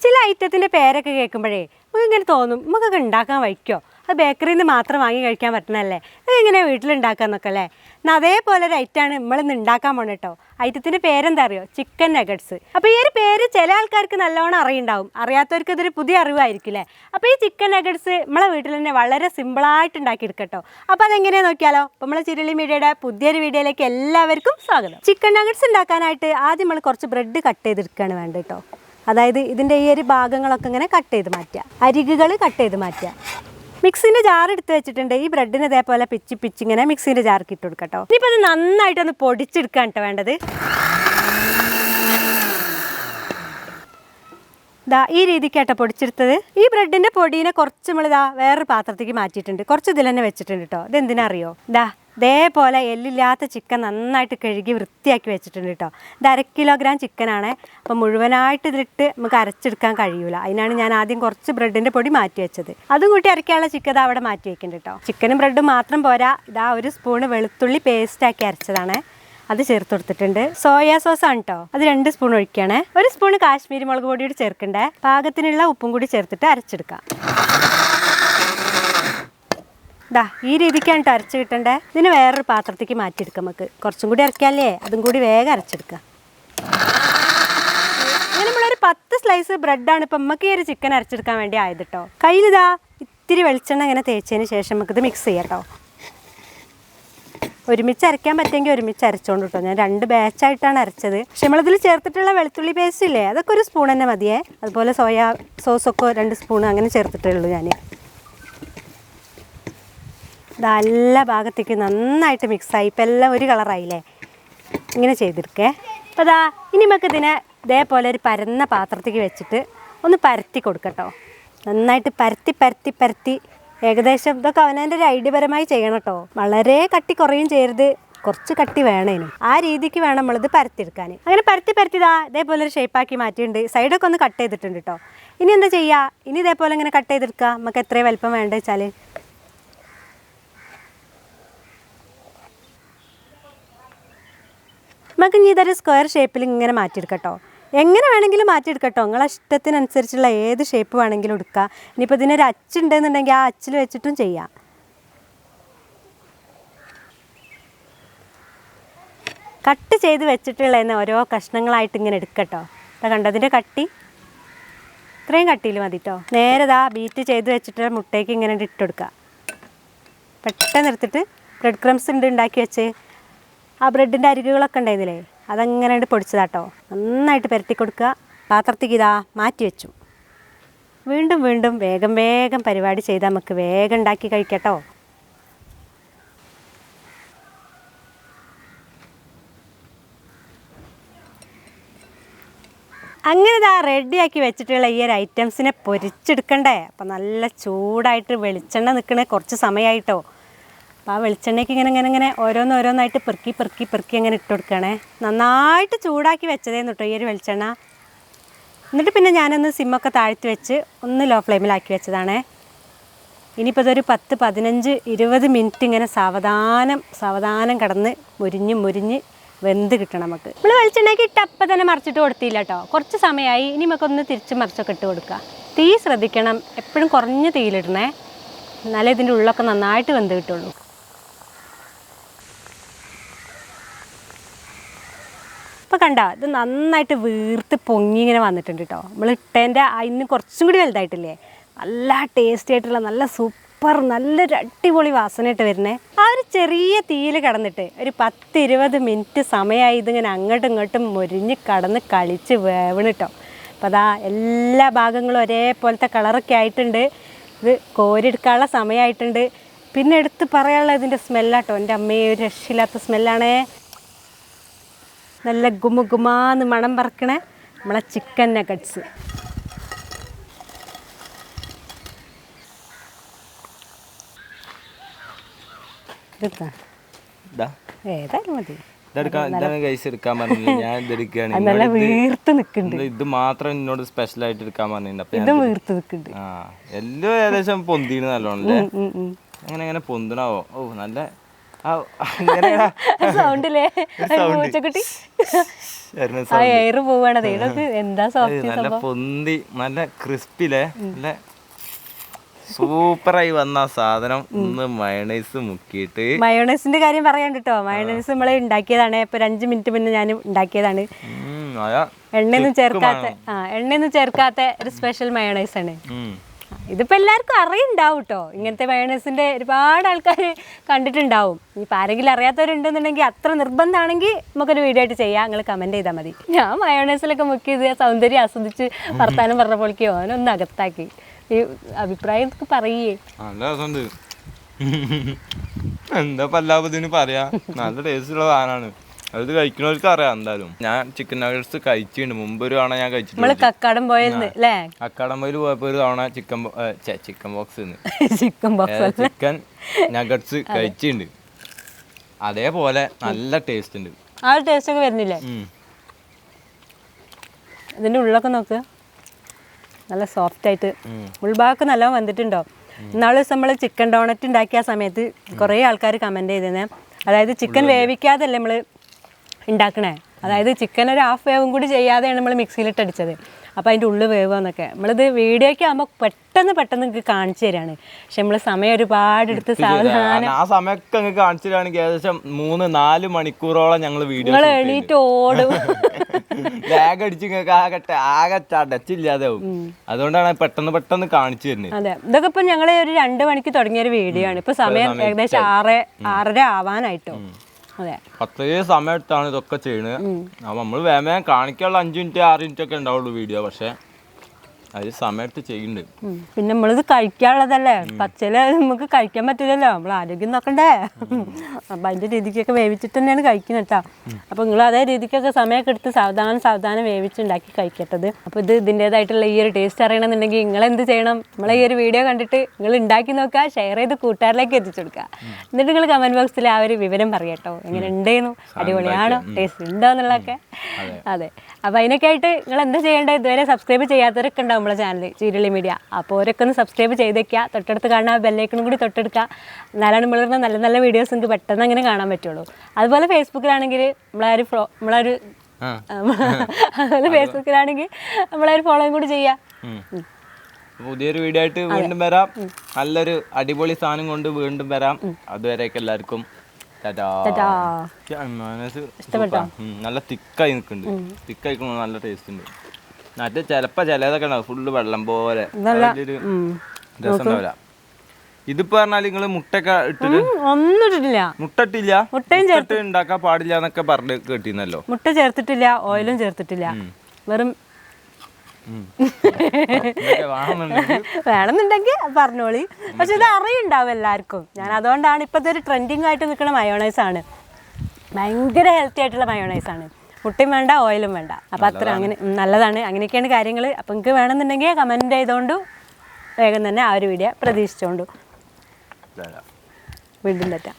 ചില ഐറ്റത്തിൻ്റെ പേരൊക്കെ കേൾക്കുമ്പോഴേ നമുക്കിങ്ങനെ തോന്നും നമുക്കൊക്കെ ഉണ്ടാക്കാൻ വയ്ക്കുമോ, അത് ബേക്കറിയിൽ നിന്ന് മാത്രം വാങ്ങി കഴിക്കാൻ പറ്റണല്ലേ, അതെങ്ങനെ വീട്ടിലുണ്ടാക്കാന്നൊക്കെ അല്ലേ. എന്നാൽ അതേപോലെ ഒരു ഐറ്റമാണ് നമ്മളിന്ന് ഉണ്ടാക്കാൻ പോകണം കേട്ടോ. ഐറ്റത്തിൻ്റെ പേരെന്താ അറിയോ? Chicken nuggets. അപ്പോൾ ഈ ഒരു പേര് ചില ആൾക്കാർക്ക് നല്ലോണം അറിയുണ്ടാവും, അറിയാത്തവർക്ക് ഇതൊരു പുതിയ അറിവായിരിക്കും അല്ലേ. അപ്പോൾ ഈ ചിക്കൻ നഗറ്റ്സ് നമ്മളെ വീട്ടിൽ തന്നെ വളരെ സിമ്പിളായിട്ട് ഉണ്ടാക്കിയെടുക്കട്ടോ. അപ്പോൾ അതെങ്ങനെയാണെന്ന് നോക്കിയാലോ. അപ്പോൾ നമ്മളെ ചിരളി മീഡിയയുടെ പുതിയൊരു വീഡിയോയിലേക്ക് എല്ലാവർക്കും സ്വാഗതം. ചിക്കൻ നഗറ്റ്സ് ഉണ്ടാക്കാനായിട്ട് ആദ്യം നമ്മൾ കുറച്ച് ബ്രെഡ് കട്ട് ചെയ്തെടുക്കുകയാണ് വേണ്ടത് കേട്ടോ. അതായത് ഇതിൻ്റെ ഈ ഒരു ഭാഗങ്ങളൊക്കെ ഇങ്ങനെ കട്ട് ചെയ്ത് മാറ്റുക, അരികുകൾ കട്ട് ചെയ്ത് മാറ്റുക. മിക്സിൻ്റെ ജാർ എടുത്ത് വെച്ചിട്ടുണ്ട്. ഈ ബ്രെഡിന് ഇതേപോലെ പിച്ച് ഇങ്ങനെ മിക്സിൻ്റെ ജാർക്ക് ഇട്ട് കൊടുക്കട്ടോ. ഇനിയിപ്പോൾ ഇത് നന്നായിട്ടൊന്ന് പൊടിച്ചെടുക്കാൻ കേട്ടോ വേണ്ടത്. ഇതാ ഈ രീതിക്കാട്ടോ പൊടിച്ചെടുത്തത്. ഈ ബ്രെഡിൻ്റെ പൊടീനെ കുറച്ച് നമ്മളിതാ വേറൊരു പാത്രത്തേക്ക് മാറ്റിയിട്ടുണ്ട്. കുറച്ച് ഇതിൽ തന്നെ വെച്ചിട്ടുണ്ട് കേട്ടോ. ഇതെന്തിനാ അറിയോ? ഇതേപോലെ എല്ലില്ലാത്ത ചിക്കൻ നന്നായിട്ട് കഴുകി വൃത്തിയാക്കി വെച്ചിട്ടുണ്ട് കേട്ടോ. ഇത് 1/2 കിലോഗ്രാം ചിക്കനാണ്. അപ്പം മുഴുവനായിട്ട് ഇതിലിട്ട് നമുക്ക് അരച്ചെടുക്കാൻ കഴിയൂല. അതിനാണ് ഞാൻ ആദ്യം കുറച്ച് ബ്രെഡിൻ്റെ പൊടി മാറ്റി വെച്ചത്. അതും കൂട്ടി അരയ്ക്കാനുള്ള ചിക്കൻ അവിടെ മാറ്റി വെക്കുന്നുണ്ട് കേട്ടോ. ചിക്കനും ബ്രെഡും മാത്രം പോരാ. ഇതാ 1 സ്പൂണ് വെളുത്തുള്ളി പേസ്റ്റാക്കി അരച്ചതാണ്, അത് ചേർത്ത് കൊടുത്തിട്ടുണ്ട്. സോയാ സോസ് ആണ് കേട്ടോ, അത് 2 സ്പൂൺ ഒഴിക്കുകയാണ്. 1 സ്പൂണ് കാശ്മീരി മുളക് പൊടി കൂടി ചേർക്കണ്ടേ. പാകത്തിനുള്ള ഉപ്പും കൂടി ചേർത്തിട്ട് അരച്ചെടുക്കാം. ഈ രീതിക്കാണ് കേട്ടോ അരച്ച് കിട്ടണ്ടേ. ഇതിന് വേറൊരു പാത്രത്തേക്ക് മാറ്റിയെടുക്കാം. നമുക്ക് കുറച്ചും കൂടി അരയ്ക്കാല്ലേ, അതും കൂടി വേഗം അരച്ചെടുക്കാം. ഇങ്ങനെ നമ്മളൊരു 10 സ്ലൈസ് ബ്രെഡാണ് ഇപ്പം നമുക്ക് ഈ ഒരു ചിക്കൻ അരച്ചെടുക്കാൻ വേണ്ടി ആയത് കേട്ടോ. കയ്യിലിതാ ഇത്തിരി വെളിച്ചെണ്ണ ഇങ്ങനെ തേച്ചതിന് ശേഷം നമുക്കിത് മിക്സ് ചെയ്യാം കേട്ടോ. ഒരുമിച്ച് അരയ്ക്കാൻ പറ്റുമെങ്കിൽ ഒരുമിച്ച് അരച്ചോണ്ട് കേട്ടോ. ഞാൻ 2 ബാച്ചായിട്ടാണ് അരച്ചത്. പക്ഷെ നമ്മളിതിൽ ചേർത്തിട്ടുള്ള വെളുത്തുള്ളി പേസ്റ്റ് ഇല്ലേ, അതൊക്കെ 1 സ്പൂൺ തന്നെ മതിയേ. അതുപോലെ സോയാ സോസൊക്കെ 2 സ്പൂൺ അങ്ങനെ ചേർത്തിട്ടേ ഉള്ളൂ ഞാൻ. എല്ലാ ഭാഗത്തേക്ക് നന്നായിട്ട് മിക്സായി. ഇപ്പം എല്ലാം ഒരു കളറായില്ലേ. ഇങ്ങനെ ചെയ്തെടുക്കേ. അപ്പോൾ ഇനി നമുക്ക് ഇതിനെ ഇതേപോലെ ഒരു പരന്ന പാത്രത്തേക്ക് വെച്ചിട്ട് ഒന്ന് പരത്തി കൊടുക്കട്ടോ. നന്നായിട്ട് പരത്തി ഏകദേശം ഇതൊക്കെ അവനവൻ്റെ ഒരു ഐഡിയപരമായി ചെയ്യണം കേട്ടോ. വളരെ കട്ടി കുറയും ചെയ്യരുത്, കുറച്ച് കട്ടി വേണേനും. ആ രീതിക്ക് വേണം നമ്മളിത് പരത്തിയെടുക്കാൻ. അങ്ങനെ പരത്തി ഇതേപോലെ ഒരു ഷേപ്പാക്കി മാറ്റിയിട്ടുണ്ട്. സൈഡൊക്കെ ഒന്ന് കട്ട് ചെയ്തിട്ടുണ്ട് കേട്ടോ. ഇനി എന്താ ചെയ്യുക? ഇനി ഇതേപോലെ ഇങ്ങനെ കട്ട് ചെയ്തെടുക്കുക. നമുക്ക് എത്രയും വലിപ്പം വേണ്ടത് വെച്ചാൽ നമുക്ക് ഇനി ഇതൊരു സ്ക്വയർ ഷേപ്പിൽ ഇങ്ങനെ മാറ്റിയെടുക്കട്ടോ. എങ്ങനെ വേണമെങ്കിലും മാറ്റിയെടുക്കട്ടോ. നിങ്ങളെ ഇഷ്ടത്തിനനുസരിച്ചുള്ള ഏത് ഷേപ്പ് വേണമെങ്കിലും എടുക്കുക. ഇനിയിപ്പോൾ ഇതിനൊരു അച്ചുണ്ടെന്നുണ്ടെങ്കിൽ ആ അച്ചിൽ വെച്ചിട്ടും ചെയ്യാം. കട്ട് ചെയ്ത് വെച്ചിട്ടുള്ളതെന്ന് ഓരോ കഷ്ണങ്ങളായിട്ട് ഇങ്ങനെ എടുക്കട്ടോ. കണ്ടോ ഇതിൻ്റെ കട്ടി? ഇത്രയും കട്ടിയിൽ മതി കേട്ടോ. നേരെ ബീറ്റ് ചെയ്ത് വെച്ചിട്ട് മുട്ടയ്ക്ക് ഇങ്ങനെ ഇട്ട് കൊടുക്കുക. പെട്ടെന്ന് എടുത്തിട്ട് ബ്രെഡ് ക്രംസ് ഉണ്ടാക്കി വെച്ച് ആ ബ്രെഡിൻ്റെ അരികുകളൊക്കെ ഉണ്ടായിരുന്നില്ലേ, അതങ്ങനെ പൊടിച്ചതാട്ടോ. നന്നായിട്ട് പുരട്ടി കൊടുക്കുക. പാത്രത്തേക്ക് മാറ്റി വെച്ചു. വീണ്ടും വേഗം പരിപാടി ചെയ്താൽ നമുക്ക് വേഗം ഉണ്ടാക്കി കഴിക്കട്ടോ. അങ്ങനെ റെഡിയാക്കി വെച്ചിട്ടുള്ള ഈ ഒരു ഐറ്റംസിനെ പൊരിച്ചെടുക്കണ്ടേ. അപ്പം നല്ല ചൂടായിട്ട് വെളിച്ചെണ്ണ നിൽക്കണേ കുറച്ച് സമയമായിട്ടോ. അപ്പോൾ ആ വെളിച്ചെണ്ണയ്ക്ക് ഇങ്ങനെ ഓരോന്നായിട്ട് പെറുക്കി അങ്ങനെ ഇട്ട് കൊടുക്കണേ. നന്നായിട്ട് ചൂടാക്കി വെച്ചതേന്ന് കേട്ടോ ഈ ഒരു വെളിച്ചെണ്ണ. എന്നിട്ട് പിന്നെ ഞാനൊന്ന് സിമ്മൊക്കെ താഴ്ത്തി വെച്ച് ഒന്ന് ലോ ഫ്ലെയിമിലാക്കി വെച്ചതാണേ. ഇനിയിപ്പോൾ ഇതൊരു 10, 15, 20 മിനിറ്റ് ഇങ്ങനെ സാവധാനം കിടന്ന് മുരിഞ്ഞ് വെന്ത് കിട്ടണം നമുക്ക്. നമ്മൾ വെളിച്ചെണ്ണയ്ക്ക് ഇട്ട് അപ്പം തന്നെ മറിച്ചിട്ട് കൊടുത്തില്ല കേട്ടോ. കുറച്ച് സമയമായി. ഇനി നമുക്കൊന്ന് തിരിച്ച് മറിച്ചൊക്കെ ഇട്ട് കൊടുക്കുക. തീ ശ്രദ്ധിക്കണം, എപ്പോഴും കുറഞ്ഞ തീയിലിടണേ, എന്നാലേ ഇതിൻ്റെ ഉള്ളൊക്കെ നന്നായിട്ട് വെന്ത് കിട്ടുള്ളൂ. ഇപ്പോൾ കണ്ടോ ഇത് നന്നായിട്ട് വീർത്ത് പൊങ്ങി ഇങ്ങനെ വന്നിട്ടുണ്ട് കേട്ടോ. നമ്മൾ ഇട്ടതിൻ്റെ അതിന് കുറച്ചും കൂടി വലുതായിട്ടില്ലേ. നല്ല ടേസ്റ്റി ആയിട്ടുള്ള നല്ലൊരു അടിപൊളി വാസനയായിട്ട് വരുന്നേ. ആ ഒരു ചെറിയ തീയിൽ കിടന്നിട്ട് ഒരു 10-20 മിനിറ്റ് സമയമായി ഇതിങ്ങനെ അങ്ങോട്ടും ഇങ്ങോട്ടും മുരിഞ്ഞ് കടന്ന് കളിച്ച് വേവണം കേട്ടോ. അപ്പോൾ എല്ലാ ഭാഗങ്ങളും ഒരേപോലത്തെ കളറൊക്കെ ആയിട്ടുണ്ട്. ഇത് കോരിയെടുക്കാനുള്ള സമയമായിട്ടുണ്ട്. പിന്നെ എടുത്ത് പറയാനുള്ള ഇതിൻ്റെ സ്മെല്ലാട്ടോ. എൻ്റെ അമ്മയെ ഒരു രക്ഷയില്ലാത്ത സ്മെല്ലാണേ. നല്ല ഗുമാന്ന് മണം പറക്കണേ നമ്മളെ ചിക്കൻ നഗറ്റ്സ്. ഏതായാലും മതി. നല്ല വീർത്ത് നിൽക്കുന്നുണ്ട്. ഇത് മാത്രം എന്നോട് സ്പെഷ്യൽ ആയിട്ട് എടുക്കാൻ പറഞ്ഞിട്ടുണ്ട്. ഇതും വീർത്ത് നിൽക്കുന്നുണ്ട്. എല്ലാം ഏകദേശം പൊന്തിന് നല്ലോണല്ലേ. അങ്ങനെ പൊന്തണാവോ? ഓ നല്ല സൗണ്ടില്ലേ പൂച്ചക്കുട്ടി ആ എയർ പോവാണത് ഇതൊക്കെ എന്താ സോഫ്റ്റ് നല്ല പൊന്തി നല്ല ക്രിസ്പിലെ നല്ല സൂപ്പറായി വന്ന സാധനം ഒന്ന് മയണൈസ് മുക്കിയിട്ട്. മയോണൈസിന്റെ കാര്യം പറയാൻ കേട്ടോ, മയോണൈസ് നമ്മള് ഉണ്ടാക്കിയതാണ്. ഇപ്പൊ 5 മിനിറ്റ് മുന്നേ ഞാൻ ഉണ്ടാക്കിയതാണ്. എണ്ണയൊന്നും ചേർക്കാത്ത ഒരു സ്പെഷ്യൽ മയോണൈസ് ആണ്. ഇതിപ്പോ എല്ലാവർക്കും അറിയുണ്ടാവും കേട്ടോ. ഇങ്ങനത്തെ മയോണൈസിന്റെ ഒരുപാട് ആൾക്കാർ കണ്ടിട്ടുണ്ടാവും. ഇനിയിപ്പോൾ ആരെങ്കിലും അറിയാത്തവരുണ്ടെന്നുണ്ടെങ്കിൽ അത്ര നിർബന്ധമാണെങ്കിൽ നമുക്കൊരു വീഡിയോ ആയിട്ട് ചെയ്യാം. നിങ്ങൾ കമന്റ് ചെയ്താൽ മതി. ഞാൻ മയോണൈസിലൊക്കെ മുക്കിയത് സൗന്ദര്യം ആസ്വദിച്ച് വർത്താനം പറഞ്ഞപ്പോഴേക്കോ അവനൊന്ന് അകത്താക്കി. ഈ അഭിപ്രായം പറയേ. എന്താ പല്ലാപത്തിന് പറയാ, നല്ല ടേസ്റ്റ് ഉള്ള സാധനമാണ്. അത് കഴിക്കുന്നവർക്ക് അറിയാം എന്തായാലും. ഞാൻ ചിക്കൻ നഗറ്റ്സ് കഴിച്ചിട്ടുണ്ട് മുമ്പ് ഒരു തവണ ഞാൻ കഴിച്ചിട്ടുണ്ട്. കക്കാടം പോയെന്ന് അല്ലേ? കക്കാടം പോയിൽ പോയപ്പോ ഒരു തവണ ചിക്കൻ ബോക്സ് ചിക്കൻ നഗറ്റ്സ് കഴിച്ചിട്ടുണ്ട്. അതേപോലെ നല്ല ടേസ്റ്റ് ഉണ്ട്. ആ ഒരു ടേസ്റ്റ് ഒക്കെ വരുന്നില്ലേ? ഇതിന്റെ ഉള്ളൊക്കെ നോക്ക്, നല്ല സോഫ്റ്റ് ആയിട്ട് ഉൾഭാഗമൊക്കെ നല്ലോണം വന്നിട്ടുണ്ടോ. ഇന്നാളെ ദിവസം നമ്മൾ ചിക്കൻ ഡോണറ്റ് ഉണ്ടാക്കിയ സമയത്ത് കുറേ ആൾക്കാർ കമൻറ്റ് ചെയ്തേനെ. അതായത് ചിക്കൻ വേവിക്കാതല്ലേ നമ്മൾ ഉണ്ടാക്കണേ, അതായത് ചിക്കൻ ഒരു ഹാഫ് വേവും കൂടി ചെയ്യാതെയാണ് നമ്മൾ മിക്സിയിലിട്ട് അടിച്ചത്. അപ്പോൾ അതിൻ്റെ ഉള്ളിൽ വേവാന്നൊക്കെ നമ്മളിത് വീഡിയോയ്ക്ക് ആകുമ്പോൾ പെട്ടെന്ന് നിങ്ങൾക്ക് കാണിച്ചു തരാണ്. പക്ഷെ നമ്മൾ സമയം ഒരുപാട് എടുത്ത് സാവധാനം ആ സമയമൊക്കെ അങ്ങ് കാണിച്ചു തരാണെങ്കിൽ ഏകദേശം 3-4 മണിക്കൂറോളം ഞങ്ങൾ വീഡിയോ എണീറ്റ് ഓടും. ലാഗ് അടിച്ച് ആകെ ടച്ചില്ലാതാവും. അതുകൊണ്ടാണ് പെട്ടെന്ന് കാണിച്ചു തരുന്നത്. അതെ, ഇതൊക്കെ ഇപ്പം ഞങ്ങൾ ഒരു 2 മണിക്ക് തുടങ്ങിയ ഒരു വീഡിയോ ആണ്. ഇപ്പൊ സമയം ഏകദേശം 6:30 ആവാനായിട്ടോ. അതെ, അത്രയും സമയം എടുത്താണ് ഇതൊക്കെ ചെയ്യണത്. അപ്പൊ നമ്മൾ വേഗം കാണിക്കാനുള്ള 5 മിനിറ്റ് 6 മിനിറ്റ് ഒക്കെ ഉണ്ടാവുള്ളൂ വീഡിയോ. പക്ഷെ അത് സമയത്ത് ചെയ്യുന്നുണ്ട്. പിന്നെ നമ്മളിത് കഴിക്കാനുള്ളതല്ലേ, പച്ചല നമുക്ക് കഴിക്കാൻ പറ്റില്ലല്ലോ, നമ്മൾ ആരോഗ്യം നോക്കണ്ടേ. അപ്പം അതിൻ്റെ രീതിക്കൊക്കെ വേവിച്ചിട്ട് തന്നെയാണ് കഴിക്കുന്നത് കേട്ടോ. അപ്പോൾ നിങ്ങൾ അതേ രീതിക്കൊക്കെ സമയമൊക്കെ എടുത്ത് സാവധാനം വേവിച്ചുണ്ടാക്കി കഴിക്കട്ടത്. അപ്പോൾ ഇതിൻ്റേതായിട്ടുള്ള ഈ ഒരു ടേസ്റ്റ് അറിയണമെന്നുണ്ടെങ്കിൽ നിങ്ങൾ എന്ത് ചെയ്യണം, നമ്മളെ ഈ ഒരു വീഡിയോ കണ്ടിട്ട് നിങ്ങൾ ഉണ്ടാക്കി നോക്കുക, ഷെയർ ചെയ്ത് കൂട്ടുകാരിലേക്ക് എത്തിച്ചു കൊടുക്കുക. എന്നിട്ട് നിങ്ങൾ കമൻറ്റ് ബോക്സിൽ ആ ഒരു വിവരം പറയട്ടോ, എങ്ങനെ ഉണ്ടേന്നു, അടിപൊളിയാണോ, ടേസ്റ്റ് ഉണ്ടോ എന്നുള്ളതൊക്കെ. അതെ, അപ്പോൾ അതിനൊക്കെ ആയിട്ട് നിങ്ങൾ എന്താ ചെയ്യേണ്ടത്, ഇതുവരെ സബ്സ്ക്രൈബ് ചെയ്യാത്തവരൊക്കെ ഉണ്ടാവും നമ്മളെ ചാനൽ ചീരളി മീഡിയ. അപ്പോൾ അവരൊക്കെ ഒന്ന് സബ്സ്ക്രൈബ് ചെയ്തേക്കുക, തൊട്ടടുത്ത് കാണുന്ന ആ ബെല്ലൈക്കണും കൂടി തൊട്ടെടുക്കുക. എന്നാലാണ് നമ്മളിരുന്ന നല്ല നല്ല വീഡിയോസ് നിങ്ങൾക്ക് പെട്ടെന്ന് അങ്ങനെ കാണാൻ പറ്റുള്ളൂ. അതുപോലെ ഫേസ്ബുക്കിലാണെങ്കിൽ അതുപോലെ ഫേസ്ബുക്കിലാണെങ്കിൽ നമ്മളൊരു ഫോളോയും കൂടി ചെയ്യാം. പുതിയൊരു വീഡിയോ ആയിട്ട് വീണ്ടും വരാം. നല്ലൊരു അടിപൊളി സാധനം കൊണ്ട് വീണ്ടും വരാം. അതുവരെയൊക്കെ എല്ലാവർക്കും ഇഷ്ടപ്പെട്ടോ? നല്ല തിക്കായി നിൽക്കുന്നുണ്ട്. തിക്കായിക്കുമ്പോ നല്ല ടേസ്റ്റ് ഉണ്ട്. മറ്റേ ചിലതൊക്കെ ഉണ്ടാവും ഫുള്ള് വെള്ളം പോലെ, രസം ഉണ്ടാവില്ല. ഇതിപ്പോ പറഞ്ഞാൽ നിങ്ങള് മുട്ടൊക്കെ ഇട്ടിട്ട് ഒന്നും ഇട്ടിട്ടില്ല, മുട്ട ഉണ്ടാക്കാൻ പാടില്ല എന്നൊക്കെ പറഞ്ഞ് കേട്ടിരുന്നല്ലോ. മുട്ട ചേർത്തിട്ടില്ല, ഓയിലും ചേർത്തിട്ടില്ല, വെറും വേണമെന്നുണ്ടെങ്കിൽ പറഞ്ഞോളി. പക്ഷെ ഇത് അറിയുണ്ടാവും എല്ലാവർക്കും. ഞാൻ അതുകൊണ്ടാണ് ഇപ്പോഴത്തെ ഒരു ട്രെൻഡിങ് ആയിട്ട് നിൽക്കുന്ന മയോണൈസ് ആണ്. ഭയങ്കര ഹെൽത്തി ആയിട്ടുള്ള മയോണൈസ് ആണ്. മുട്ടയും വേണ്ട, ഓയിലും വേണ്ട. അപ്പം അത്ര അങ്ങനെ നല്ലതാണ്. അങ്ങനെയൊക്കെയാണ് കാര്യങ്ങൾ. അപ്പം നിങ്ങൾക്ക് വേണമെന്നുണ്ടെങ്കിൽ കമൻറ്റ് ചെയ്തുകൊണ്ട് വേഗം തന്നെ ആ ഒരു വീഡിയോ പ്രതീക്ഷിച്ചുകൊണ്ടു വീണ്ടും തെറ്റാം.